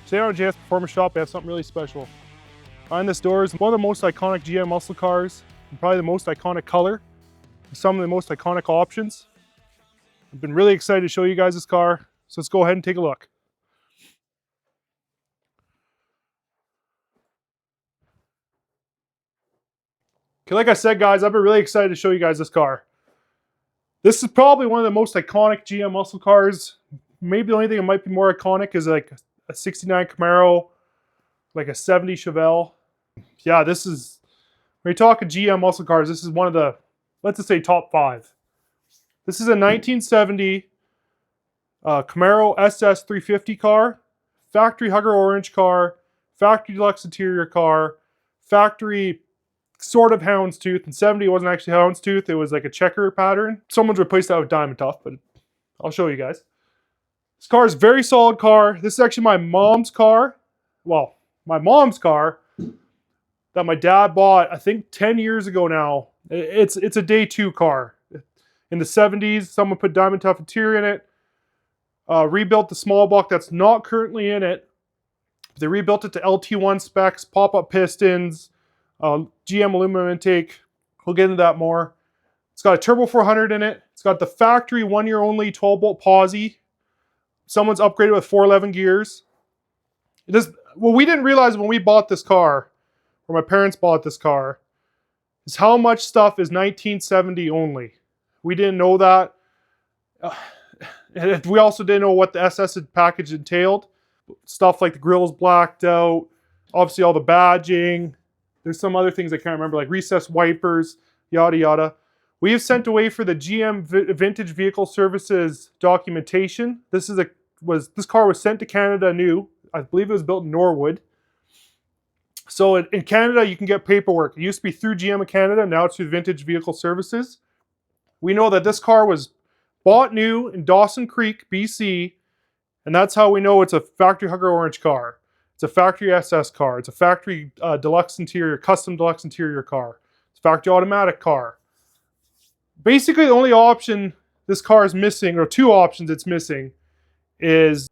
Today on JS Performance Shop, we have something really special. Behind this door is one of the most iconic GM muscle cars, and probably the most iconic color, and some of the most iconic options. I've been really excited to show you guys this car, so let's go ahead and take a look. Okay, like I said, guys, I've been really excited to show you guys this car. This is probably one of the most iconic GM muscle cars. Maybe the only thing that might be more iconic is like a 69 Camaro, like a 70 Chevelle. Yeah, this is, when you're talking GM muscle cars, this is one of the, let's just say, top 5. This is a 1970 Camaro SS 350 car, factory hugger orange car, factory deluxe interior car, factory sort of houndstooth. In 70 it wasn't actually houndstooth, it was like a checker pattern. Someone's replaced that with diamond tough, but I'll show you guys. This car is a very solid car. This is actually my mom's car. Well, my mom's car that my dad bought, I think 10 years ago now. It's a day 2 car. In the 70s, someone put diamond tough interior in it, rebuilt the small block that's not currently in it. They rebuilt it to LT1 specs, pop-up pistons, GM aluminum intake. We'll get into that more. It's got a turbo 400 in it. It's got the factory 1-year only 12-bolt posi. Someone's upgraded with 411 gears. What we didn't realize when we bought this car, or my parents bought this car, is how much stuff is 1970 only. We didn't know that. We also didn't know what the SS package entailed. Stuff like the grill's blacked out, obviously all the badging. There's some other things I can't remember, like recessed wipers, yada yada. We have sent away for the GM Vintage Vehicle Services documentation. This car was sent to Canada new. I believe it was built in Norwood. So in Canada, you can get paperwork. It used to be through GM of Canada, now it's through Vintage Vehicle Services. We know that this car was bought new in Dawson Creek, BC, and that's how we know it's a factory hugger orange car. It's a factory SS car. It's a factory deluxe interior, custom deluxe interior car. It's a factory automatic car. Basically, the only option this car is missing, or 2 options it's missing, is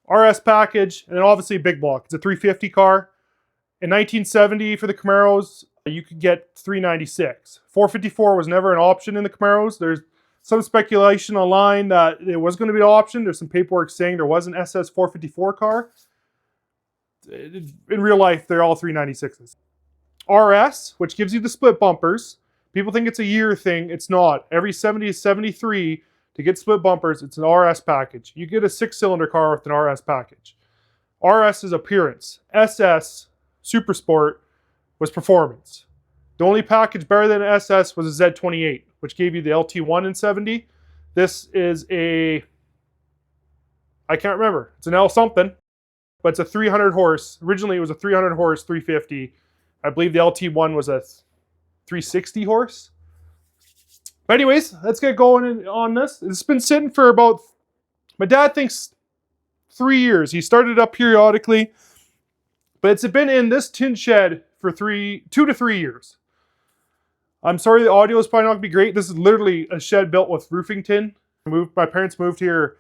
RS package, and then obviously big block. It's a 350 car. In 1970, for the Camaros, you could get 396. 454 was never an option in the Camaros. There's some speculation online that it was going to be an option. There's some paperwork saying there was an SS 454 car. In real life, they're all 396s. RS, which gives you the split bumpers. People think it's a year thing. It's not. Every 70 to 73, to get split bumpers, it's an RS package. You get a 6-cylinder car with an RS package. RS is appearance. SS, Super Sport, was performance. The only package better than SS was a Z28, which gave you the LT1 in 70. This is a, I can't remember. It's an L something, but it's a 300 horse. Originally, it was a 300 horse 350. I believe the LT1 was a 360 horse. But anyways, let's get going on this. It's been sitting for about, my dad thinks 3 years. He started up periodically, but it's been in this tin shed for 2 to 3 years. I'm sorry the audio is probably not going to be great. This is literally a shed built with roofing tin. My parents moved here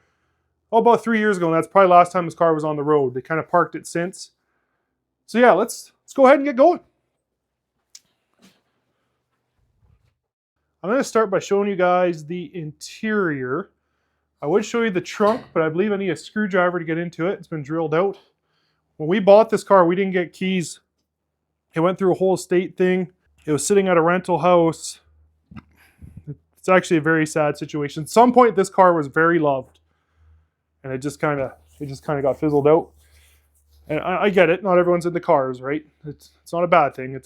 about 3 years ago, and that's probably the last time this car was on the road. They kind of parked it since. So yeah, let's go ahead and get going. I'm going to start by showing you guys the interior. I would show you the trunk, but I believe I need a screwdriver to get into it. It's been drilled out. When we bought this car, we didn't get keys. It went through a whole estate thing. It was sitting at a rental house. It's actually a very sad situation. At some point, this car was very loved, and it just kind of got fizzled out. And I get it. Not everyone's into cars, right? It's not a bad thing.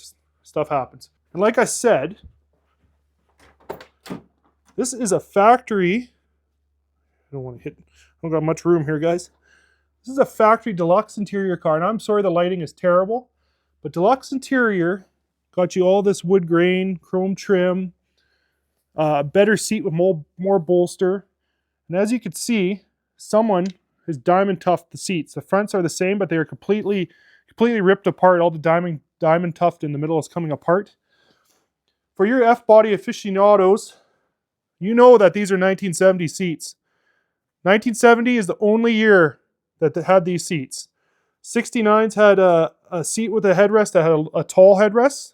Stuff happens. And like I said, this is a factory. I don't got much room here, guys. This is a factory deluxe interior car, and I'm sorry the lighting is terrible, but deluxe interior got you all this wood grain, chrome trim, a better seat with more bolster, and as you can see, someone has diamond toughed the seats. The fronts are the same, but they are completely ripped apart. All the diamond tuft in the middle is coming apart. For your F-body aficionados, you know that these are 1970 seats. 1970 is the only year that had these seats. 69s had a seat with a headrest that had a tall headrest.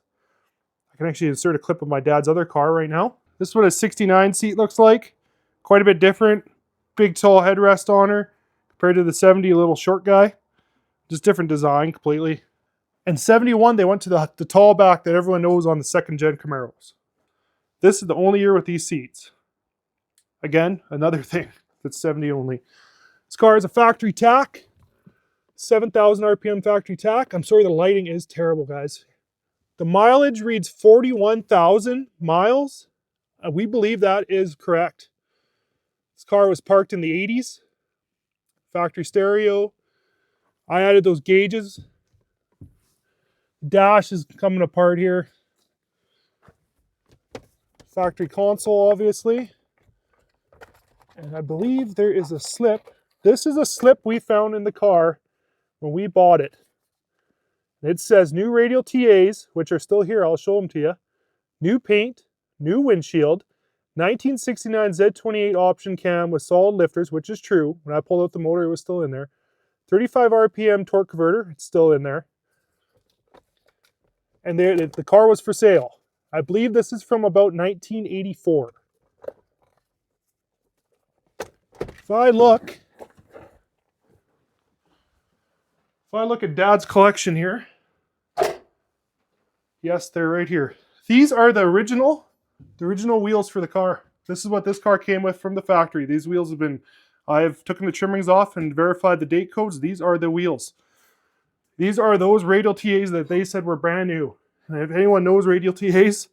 I can actually insert a clip of my dad's other car right now. This is what a 69 seat looks like. Quite a bit different. Big tall headrest on her compared to the 70 little short guy. Just different design completely. And 71, they went to the tall back that everyone knows on the second gen Camaros. This is the only year with these seats. Again, another thing that's 70 only. This car is a factory tack. 7,000 RPM factory tack. I'm sorry, the lighting is terrible, guys. The mileage reads 41,000 miles. We believe that is correct. This car was parked in the 80s. Factory stereo. I added those gauges. Dash is coming apart here. Factory console, obviously. And I believe there is a slip. This is a slip we found in the car when we bought it. It says new radial TAs, which are still here. I'll show them to you. New paint, new windshield, 1969 Z28 option cam with solid lifters, which is true. When I pulled out the motor, it was still in there. 35 RPM torque converter, it's still in there. And the car was for sale. I believe this is from about 1984. If I look at Dad's collection here, yes, they're right here. These are the original wheels for the car. This is what this car came with from the factory. These wheels have been, I've taken the trim rings off and verified the date codes. These are the wheels. These are those radial TAs that they said were brand new. And if anyone knows radial TAs,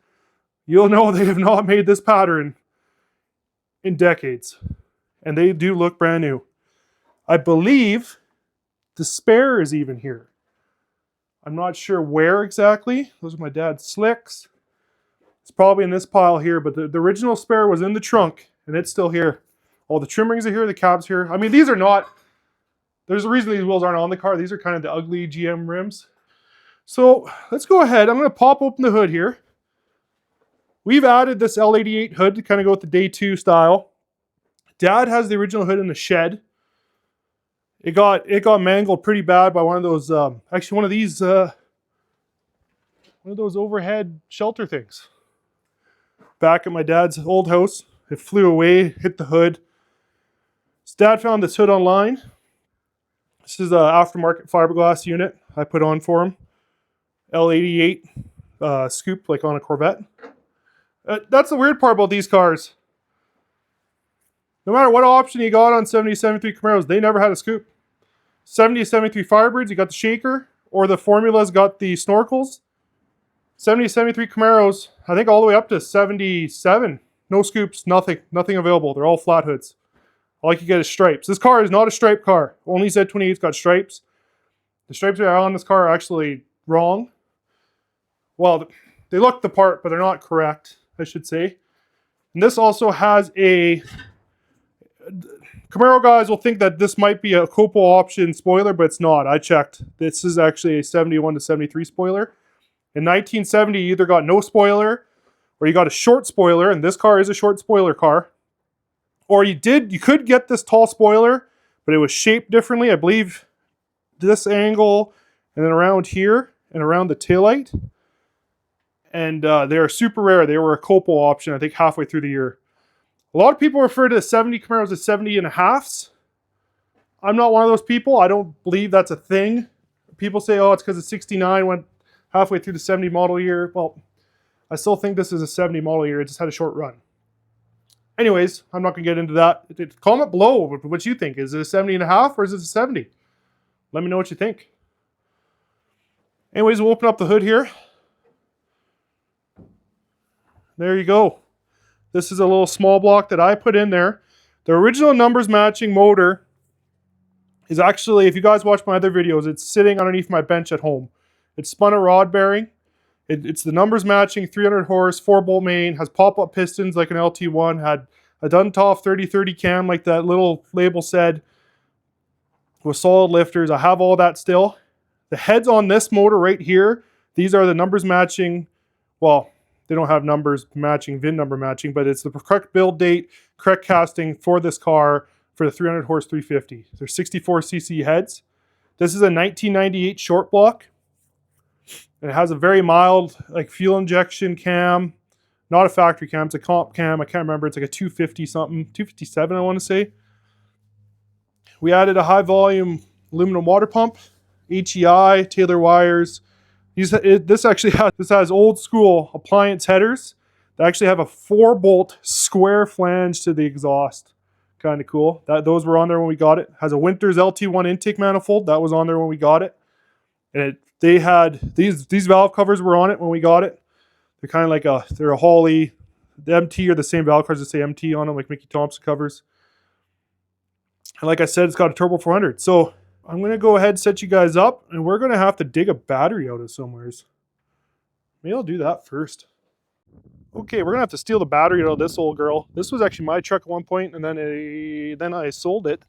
you'll know they have not made this pattern in decades. And they do look brand new. I believe the spare is even here. I'm not sure where exactly. Those are my dad's slicks. It's probably in this pile here, but the original spare was in the trunk, and it's still here. All the trim rings are here, the cab's here. I mean, these are not, there's a reason these wheels aren't on the car. These are kind of the ugly GM rims. So let's go ahead. I'm going to pop open the hood here. We've added this L88 hood to kind of go with the day 2 style. Dad has the original hood in the shed. It got mangled pretty bad by one of those, actually one of these, one of those overhead shelter things. Back at my dad's old house, it flew away, hit the hood. So Dad found this hood online. This is an aftermarket fiberglass unit I put on for him. L88 scoop, like on a Corvette. That's the weird part about these cars. No matter what option you got on 70, 73 Camaros, they never had a scoop. 70, 73 Firebirds, you got the shaker, or the Formula's got the snorkels. 70, 73 Camaros, I think all the way up to 77. No scoops, nothing available. They're all flat hoods. All you can get is stripes. This car is not a stripe car. Only Z28's got stripes. The stripes that are on this car are actually wrong. Well, they look the part, but they're not correct, I should say. And this also has a... Camaro guys will think that this might be a Copo option spoiler, but it's not. I checked. This is actually a 71 to 73 spoiler. In 1970, you either got no spoiler or you got a short spoiler, and this car is a short spoiler car. Or you could get this tall spoiler, but it was shaped differently. I believe this angle and then around here and around the taillight. And they are super rare. They were a Copo option, I think, halfway through the year. A lot of people refer to the 70 Camaros as 70 and a halves. I'm not one of those people. I don't believe that's a thing. People say, oh, it's because the 69 went halfway through the 70 model year. Well, I still think this is a 70 model year. It just had a short run. Anyways, I'm not going to get into that. Comment below what you think. Is it a 70 and a half or is it a 70? Let me know what you think. Anyways, we'll open up the hood here. There you go. This is a little small block that I put in there. The original numbers matching motor is actually, if you guys watch my other videos, it's sitting underneath my bench at home. It's spun a rod bearing. It's the numbers matching 300 horse, 4-bolt main, has pop-up pistons like an LT1, had a Duntov 3030 cam like that little label said, with solid lifters. I have all that still. The heads on this motor right here, these are the numbers matching, well, they don't have numbers matching, VIN number matching, but it's the correct build date, correct casting for this car for the 300 horse 350. They're 64cc heads. This is a 1998 short block. And it has a very mild like fuel injection cam. Not a factory cam, it's a comp cam. I can't remember. It's like a 250 something, 257 I want to say. We added a high volume aluminum water pump, HEI, Taylor wires. This has old school appliance headers that actually have a 4-bolt square flange to the exhaust. Kind of cool. Those were on there when we got it. Has a Winters LT1 intake manifold. That was on there when we got it. And they had these valve covers were on it when we got it. They're kind of like they're a Holley. The MT are the same valve covers that say MT on them, like Mickey Thompson covers. And like I said, it's got a turbo 400. So I'm going to go ahead and set you guys up, and we're going to have to dig a battery out of somewheres. Maybe I'll do that first. Okay, we're going to have to steal the battery out of this old girl. This was actually my truck at one point, and then I sold it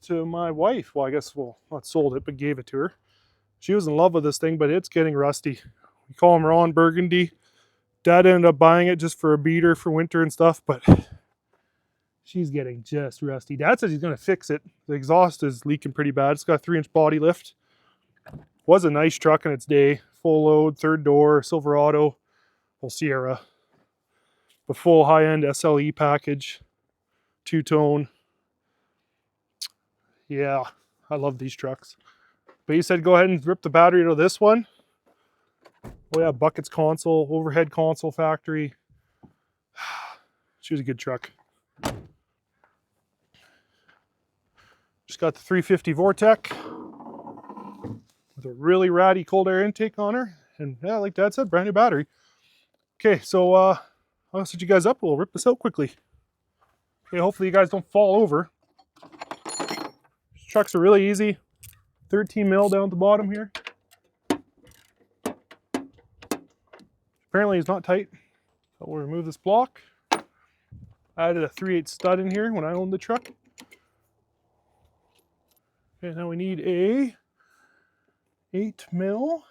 to my wife. Well, I guess, not sold it, but gave it to her. She was in love with this thing, but it's getting rusty. We call him Ron Burgundy. Dad ended up buying it just for a beater for winter and stuff, but she's getting just rusty. Dad says he's going to fix it. The exhaust is leaking pretty bad. It's got a 3-inch body lift. Was a nice truck in its day. Full load, 3rd door, Silverado, full Sierra. The full high-end SLE package. 2-tone. Yeah, I love these trucks. But he said go ahead and rip the battery out of this one. Oh yeah, buckets console, overhead console factory. She was a good truck. Just got the 350 Vortec with a really ratty cold air intake on her. And yeah, like Dad said, brand new battery. Okay, so I'll set you guys up. We'll rip this out quickly. Okay, hopefully you guys don't fall over. These trucks are really easy. 13 mil down at the bottom here. Apparently it's not tight. So we'll remove this block. I added a 3/8 stud in here when I owned the truck. Okay, now we need a 8 mil.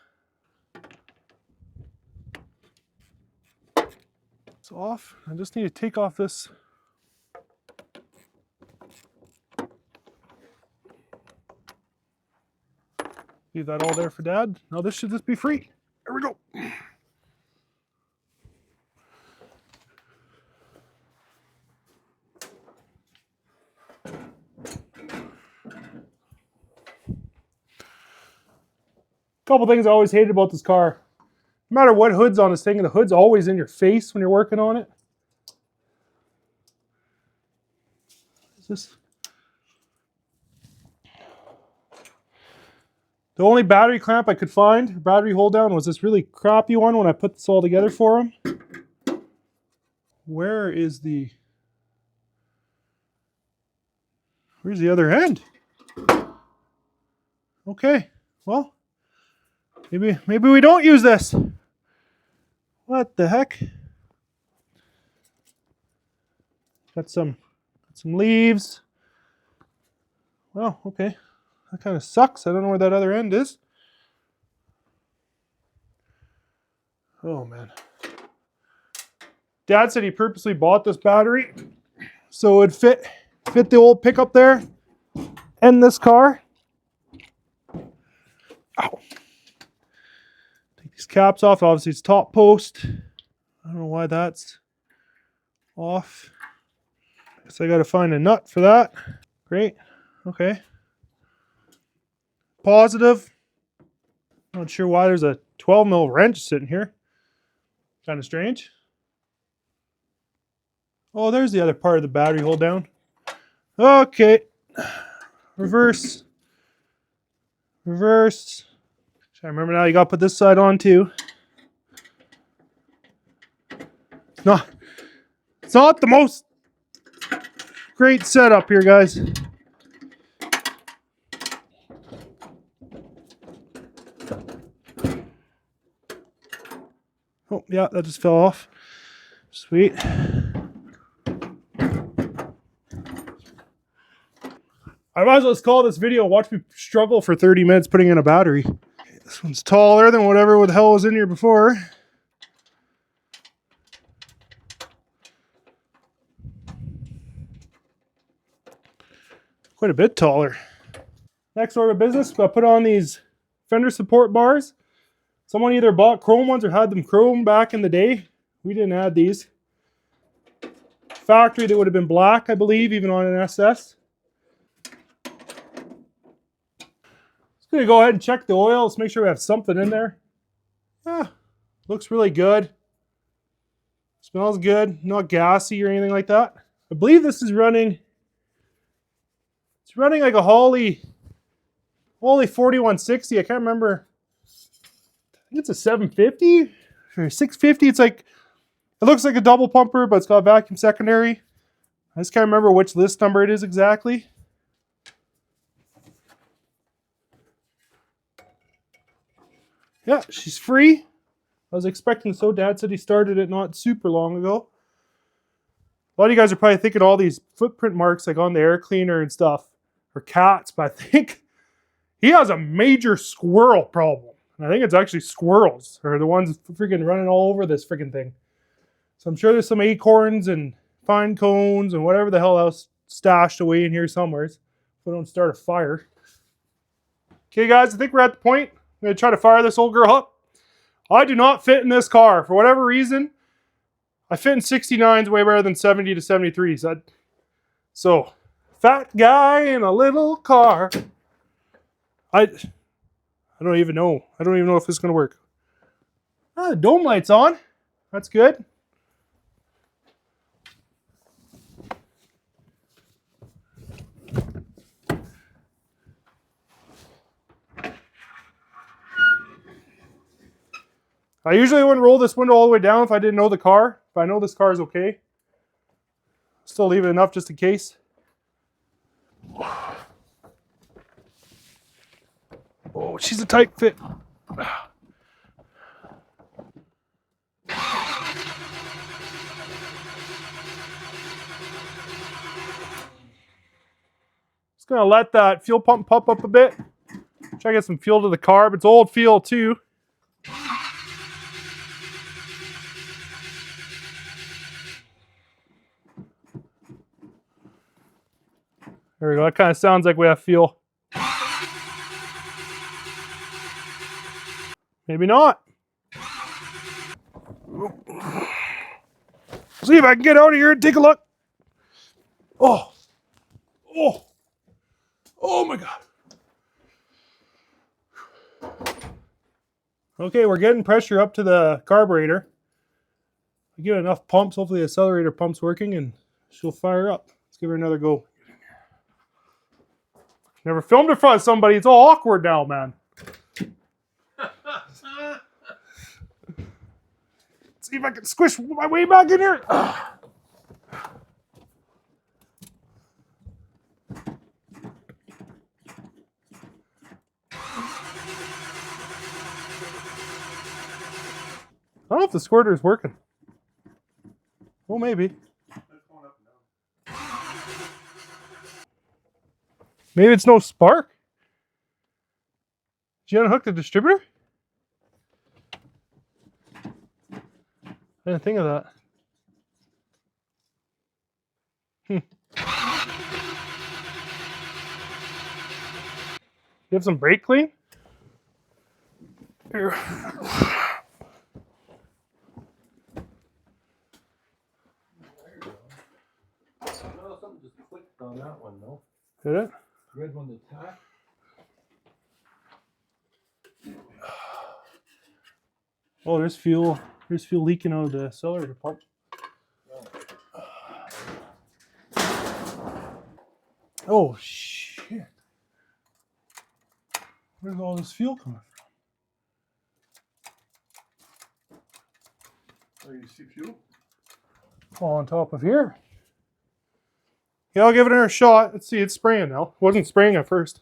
It's off. I just need to take off this. Leave that all there for Dad. Now this should just be free. There we go. Couple things I always hated about this car. No matter what hood's on this thing, the hood's always in your face when you're working on it. Is this? The only battery clamp I could find, battery hold down, was this really crappy one when I put this all together for him. Where's the other end? Okay, well, maybe we don't use this. What the heck? Got some leaves. Well, okay. That kind of sucks. I don't know where that other end is. Oh man. Dad said he purposely bought this battery so it would fit the old pickup there and this car. Ow. Take these caps off. Obviously it's top post. I don't know why that's off. Guess I got to find a nut for that. Great. Okay. Positive. Not sure why there's a 12 mil wrench sitting here. Kind of strange. Oh, there's the other part of the battery hold down. Okay. Reverse. Reverse. I remember now you got to put this side on too. It's not the most great setup here, guys. Oh, yeah, that just fell off. Sweet. I might as well just call this video watch me struggle for 30 minutes putting in a battery. This one's taller than whatever the hell was in here before. Quite a bit taller. Next order of business, I put on these fender support bars. Someone either bought chrome ones or had them chrome back in the day. We didn't add these. Factory, they would have been black, I believe, even on an SS. Just gonna go ahead and check the oil. Let's make sure we have something in there. Yeah, looks really good. Smells good, not gassy or anything like that. I believe this is running, it's running like a Holley 4160. I can't remember. I think it's a 750 or 650. It's like, it looks like a double pumper, but it's got vacuum secondary. I just can't remember which list number it is exactly. Yeah, she's free. I was expecting so. Dad said he started it not super long ago. A lot of you guys are probably thinking all these footprint marks like on the air cleaner and stuff are cats, but I think he has a major squirrel problem. And I think it's actually squirrels are the ones freaking running all over this freaking thing. So I'm sure there's some acorns and pine cones and whatever the hell else stashed away in here somewhere. If we don't start a fire. Okay, guys, I think we're at the point. I'm going to try to fire this old girl up. I do not fit in this car. For whatever reason, I fit in 69s way better than 70 to 73s. So, fat guy in a little car. I don't even know. I don't even know if this is going to work. Ah, the dome light's on. That's good. I usually wouldn't roll this window all the way down if I didn't know the car. If I know this car is okay. Still leave it enough just in case. Oh, she's a tight fit. Just gonna let that fuel pump up a bit. Try to get some fuel to the car, but it's old fuel too. There we go. That kind of sounds like we have fuel. Maybe not. See if I can get out of here and take a look. Oh. Oh. Oh my God. Okay, we're getting pressure up to the carburetor. I give it enough pumps. Hopefully the accelerator pump's working and she'll fire up. Let's give her another go. Never filmed in front of somebody. It's all awkward now, man. See if I can squish my way back in here. I don't know if the squirter is working. Well, maybe. Maybe it's no spark. Did you unhook the distributor? I didn't think of that. You have some brake clean? Here. Something just clicked on that one, though. Did it? Red one to tap. Oh, there's fuel. There's fuel leaking out of the accelerator pump. Oh shit! Where's all this fuel coming from? Oh, you see fuel? All on top of here. Yeah, I'll give it another shot. Let's see, it's spraying now. It wasn't spraying at first.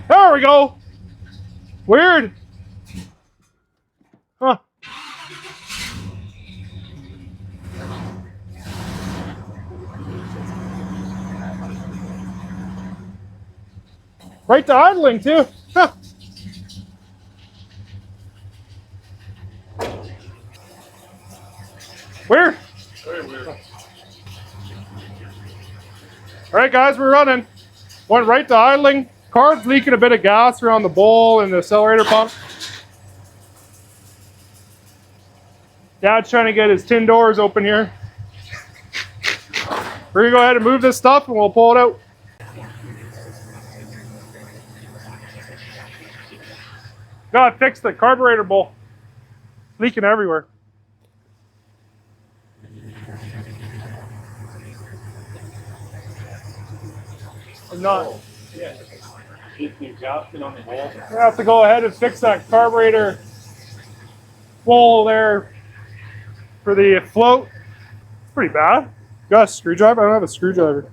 There we go. Weird. Huh. Right to idling too. Huh. Weird. Very weird. All right, guys, we're running. Went right to idling. Car's leaking a bit of gas around the bowl and the accelerator pump. Dad's trying to get his tin doors open here. We're gonna go ahead and move this stuff and we'll pull it out. Gotta fix the carburetor bowl. Leaking everywhere. I'm not. Yeah. Keep the gasket on the wall. We have to go ahead and fix that carburetor bowl there for the float. It's pretty bad. Got a screwdriver? I don't have a screwdriver.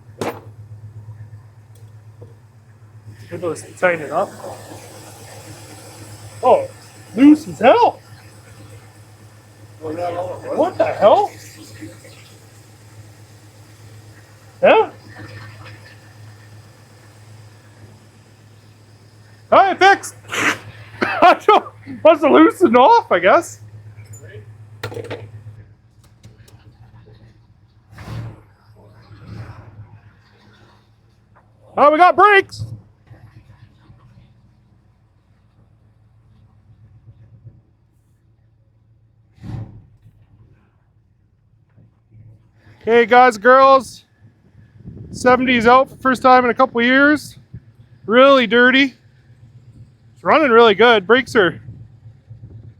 Maybe let's tighten it up. Oh, loose as hell. What the hell? Yeah? Alright, fixed. Must have loosened off, I guess. Oh, we got brakes. Hey guys, girls. 70's out for the first time in a couple years. Really dirty. It's running really good. Brakes are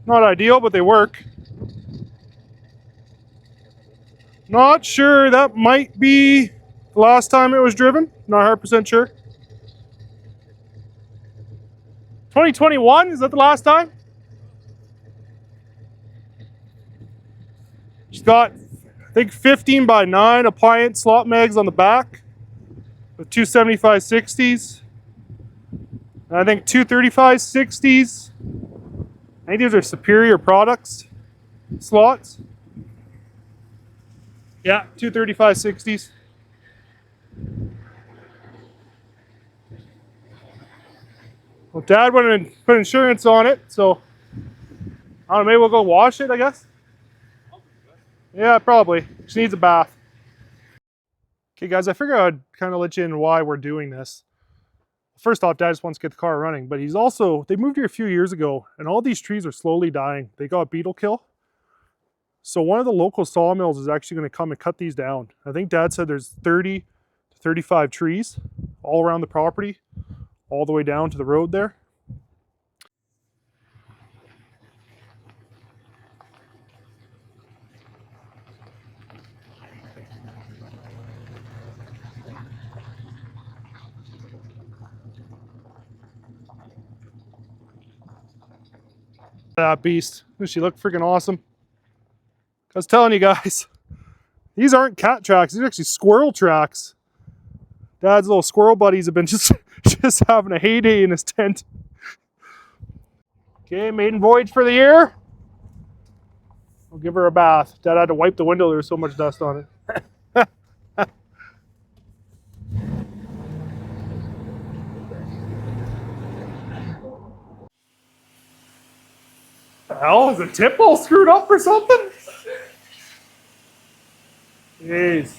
not ideal, but they work. Not sure, that might be the last time it was driven. Not 100% sure. 2021, is that the last time? She's got, I think, 15 by 9 appliance slot mags on the back with two 75/60s. And I think two 35/60s. I think these are Superior Products slots. Yeah, two 35/60s. Well, Dad went and put insurance on it, so I don't know, maybe we'll go wash it, I guess. Yeah, probably. She needs a bath. Okay, guys, I figured I'd kind of let you in why we're doing this. First off, Dad just wants to get the car running, but they moved here a few years ago, and all these trees are slowly dying. They got beetle kill. So one of the local sawmills is actually going to come and cut these down. I think Dad said there's 30 to 35 trees all around the property, all the way down to the road there. That beast. She looked freaking awesome. I was telling you guys, these aren't cat tracks. These are actually squirrel tracks. Dad's little squirrel buddies have been just having a heyday in his tent. Okay, maiden voyage for the year. I'll give her a bath. Dad had to wipe the window. There was so much dust on it. The hell? Is the tip all screwed up or something? Jeez.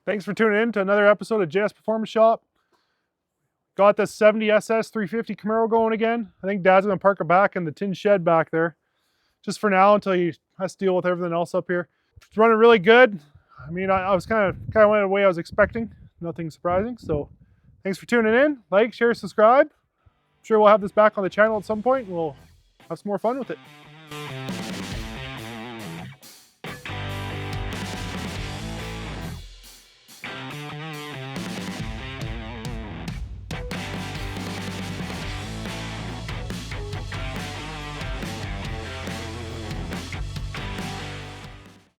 Thanks for tuning in to another episode of JS Performance Shop. Got this 70 SS 350 Camaro going again. I think Dad's gonna park it back in the tin shed back there, just for now until he has to deal with everything else up here. It's running really good. I mean, I was kind of went the way I was expecting. Nothing surprising. So thanks for tuning in. Like, share, subscribe. I'm sure we'll have this back on the channel at some point. We'll have some more fun with it.